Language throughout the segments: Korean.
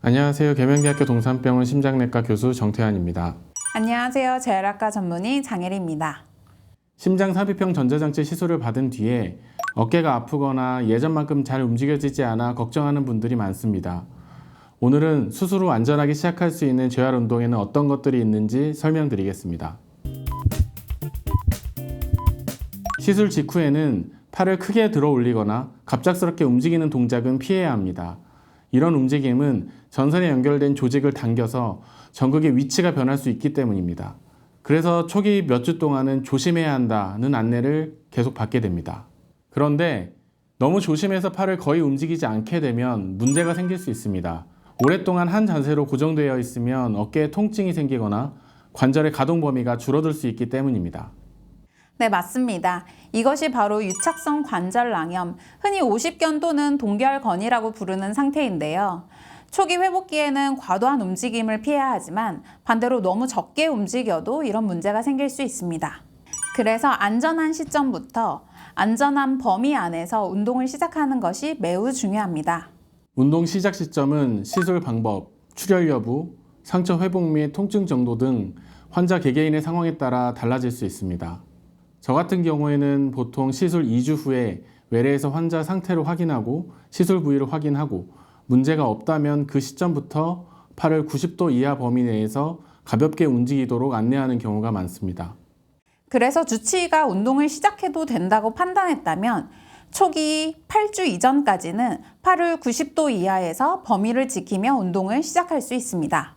안녕하세요. 계명대학교 동산병원 심장내과 교수 정태환입니다. 안녕하세요. 재활학과 전문의 장혜리입니다. 심장삽입형 전자장치 시술을 받은 뒤에 어깨가 아프거나 예전만큼 잘 움직여지지 않아 걱정하는 분들이 많습니다. 오늘은 수술 후 안전하게 시작할 수 있는 재활 운동에는 어떤 것들이 있는지 설명드리겠습니다. 시술 직후에는 팔을 크게 들어 올리거나 갑작스럽게 움직이는 동작은 피해야 합니다. 이런 움직임은 전선에 연결된 조직을 당겨서 전극의 위치가 변할 수 있기 때문입니다. 그래서 초기 몇 주 동안은 조심해야 한다는 안내를 계속 받게 됩니다. 그런데 너무 조심해서 팔을 거의 움직이지 않게 되면 문제가 생길 수 있습니다. 오랫동안 한 자세로 고정되어 있으면 어깨에 통증이 생기거나 관절의 가동 범위가 줄어들 수 있기 때문입니다. 네, 맞습니다. 이것이 바로 유착성 관절낭염, 흔히 오십견 또는 동결건이라고 부르는 상태인데요. 초기 회복기에는 과도한 움직임을 피해야 하지만 반대로 너무 적게 움직여도 이런 문제가 생길 수 있습니다. 그래서 안전한 시점부터 안전한 범위 안에서 운동을 시작하는 것이 매우 중요합니다. 운동 시작 시점은 시술 방법, 출혈 여부, 상처 회복 및 통증 정도 등 환자 개개인의 상황에 따라 달라질 수 있습니다. 저 같은 경우에는 보통 시술 2주 후에 외래에서 환자 상태를 확인하고 시술 부위를 확인하고 문제가 없다면 그 시점부터 팔을 90도 이하 범위 내에서 가볍게 움직이도록 안내하는 경우가 많습니다. 그래서 주치의가 운동을 시작해도 된다고 판단했다면 초기 8주 이전까지는 팔을 90도 이하에서 범위를 지키며 운동을 시작할 수 있습니다.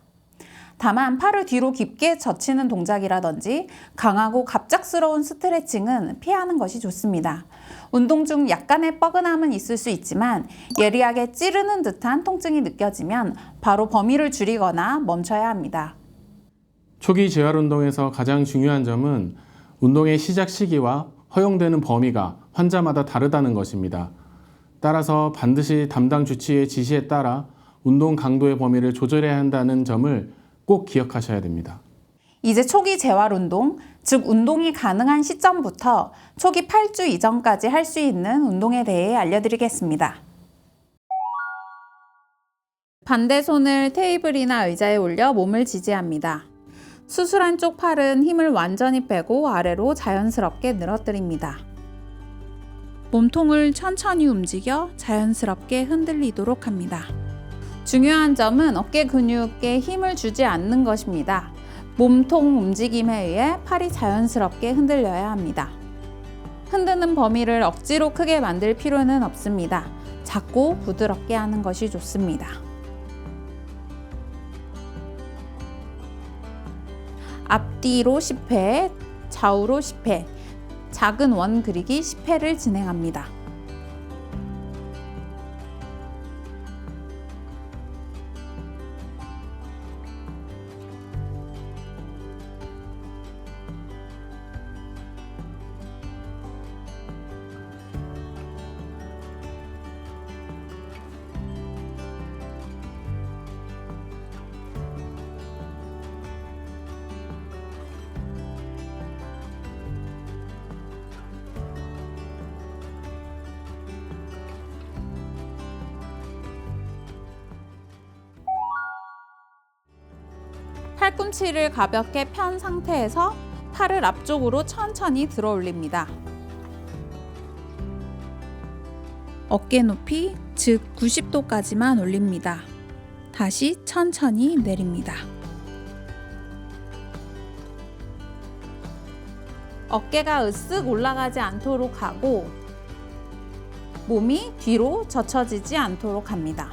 다만 팔을 뒤로 깊게 젖히는 동작이라든지 강하고 갑작스러운 스트레칭은 피하는 것이 좋습니다. 운동 중 약간의 뻐근함은 있을 수 있지만 예리하게 찌르는 듯한 통증이 느껴지면 바로 범위를 줄이거나 멈춰야 합니다. 초기 재활 운동에서 가장 중요한 점은 운동의 시작 시기와 허용되는 범위가 환자마다 다르다는 것입니다. 따라서 반드시 담당 주치의의 지시에 따라 운동 강도의 범위를 조절해야 한다는 점을 꼭 기억하셔야 됩니다. 이제 초기 재활 운동, 즉 운동이 가능한 시점부터 초기 8주 이전까지 할 수 있는 운동에 대해 알려드리겠습니다. 반대 손을 테이블이나 의자에 올려 몸을 지지합니다. 수술한 쪽 팔은 힘을 완전히 빼고 아래로 자연스럽게 늘어뜨립니다. 몸통을 천천히 움직여 자연스럽게 흔들리도록 합니다. 중요한 점은 어깨 근육에 힘을 주지 않는 것입니다. 몸통 움직임에 의해 팔이 자연스럽게 흔들려야 합니다. 흔드는 범위를 억지로 크게 만들 필요는 없습니다. 작고 부드럽게 하는 것이 좋습니다. 앞뒤로 10회, 좌우로 10회, 작은 원 그리기 10회를 진행합니다. 팔꿈치를 가볍게 편 상태에서 팔을 앞쪽으로 천천히 들어 올립니다. 어깨 높이, 즉 90도까지만 올립니다. 다시 천천히 내립니다. 어깨가 으쓱 올라가지 않도록 하고 몸이 뒤로 젖혀지지 않도록 합니다.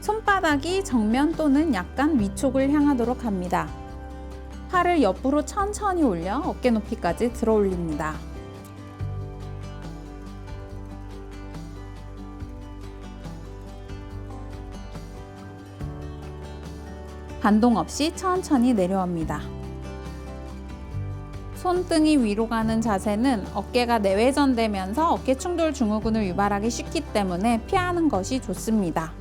손바닥이 정면 또는 약간 위쪽을 향하도록 합니다. 팔을 옆으로 천천히 올려 어깨 높이까지 들어 올립니다. 반동 없이 천천히 내려옵니다. 손등이 위로 가는 자세는 어깨가 내외전되면서 어깨 충돌 증후군을 유발하기 쉽기 때문에 피하는 것이 좋습니다.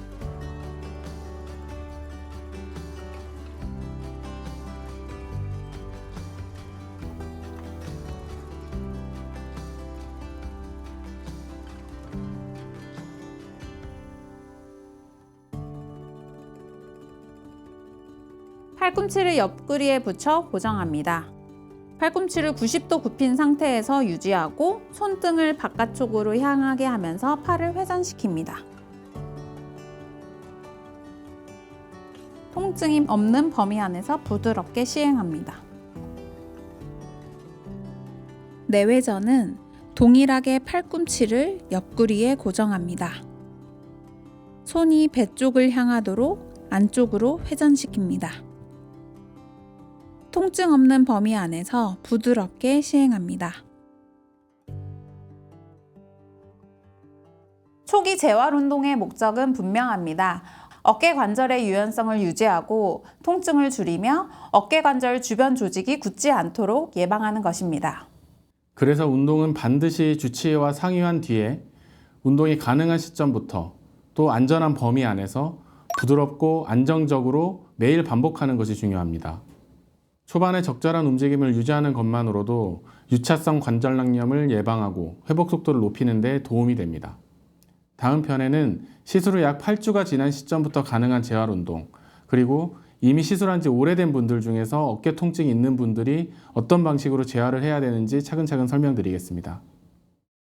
팔꿈치를 옆구리에 붙여 고정합니다. 팔꿈치를 90도 굽힌 상태에서 유지하고 손등을 바깥쪽으로 향하게 하면서 팔을 회전시킵니다. 통증이 없는 범위 안에서 부드럽게 시행합니다. 내회전은 동일하게 팔꿈치를 옆구리에 고정합니다. 손이 배 쪽을 향하도록 안쪽으로 회전시킵니다. 통증 없는 범위 안에서 부드럽게 시행합니다. 초기 재활 운동의 목적은 분명합니다. 어깨 관절의 유연성을 유지하고 통증을 줄이며 어깨 관절 주변 조직이 굳지 않도록 예방하는 것입니다. 그래서 운동은 반드시 주치의와 상의한 뒤에 운동이 가능한 시점부터 또 안전한 범위 안에서 부드럽고 안정적으로 매일 반복하는 것이 중요합니다. 초반에 적절한 움직임을 유지하는 것만으로도 유차성 관절낭염을 예방하고 회복 속도를 높이는 데 도움이 됩니다. 다음 편에는 시술 후 약 8주가 지난 시점부터 가능한 재활 운동, 그리고 이미 시술한 지 오래된 분들 중에서 어깨 통증이 있는 분들이 어떤 방식으로 재활을 해야 되는지 차근차근 설명드리겠습니다.